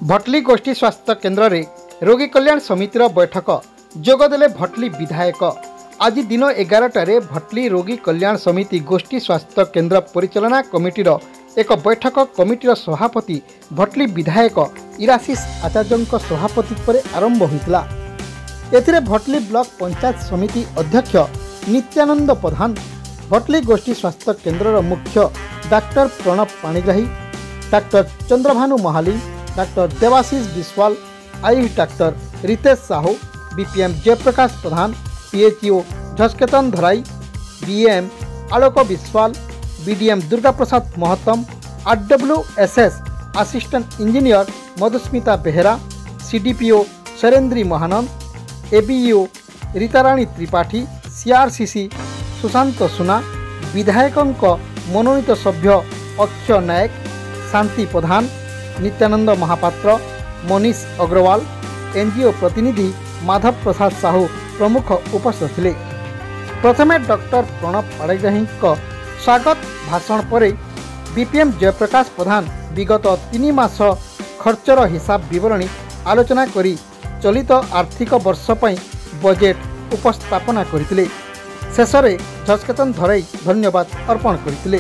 भटली गोष्ठी स्वास्थ्य केन्द्र रे रोगी कल्याण समितिर बैठक जोगदेले भटली विधायक। आज दिन 11टारे भटली रोगी कल्याण समिति गोष्ठी स्वास्थ्य केन्द्र परिचालना कमिटीर एक बैठक कमिटीर सभापति भटली विधायक इराशिष आचार्य सभापतित्व आरंभ होता। एथिरे भटली ब्लॉक पंचायत समिति अध्यक्ष नित्यानंद प्रधान, भटली गोष्ठी स्वास्थ्य केन्द्र मुख्य doctor Pranab Panigrahi, doctor Chandrabhanu Mahali, doctor Debashish Biswal, AYUSH doctor Ritesh Sahu, BPM Jayaprakash Pradhan, PHEO Jhasketan Dharai, BM Alok Biswal, BDM Durga Prasad Mahatam, RWSS assistant engineer Madhusmita Behera, CDPO Sharendri Mahanand, ABEO Ritarani Tripathy, CRCC Sushant Suna, विधायक मनोनीत सभ्य अक्षय नायक, शांति प्रधान, नित्यानंद महापात्र, मनीष अग्रवाल, एनजीओ प्रतिनिधि माधव प्रसाद साहू प्रमुख उपस्थित थिले। प्रथमे डॉक्टर प्रणव पाणिग्राही स्वागत भाषण पर बीपीएम जयप्रकाश प्रधान विगत 3 मास खर्चर हिसाब विवरणी आलोचना करी चलित आर्थिक वर्ष पई बजेट उपस्थापना करथिले। शेषरे झस्केतन धराई धन्यवाद अर्पण करथिले।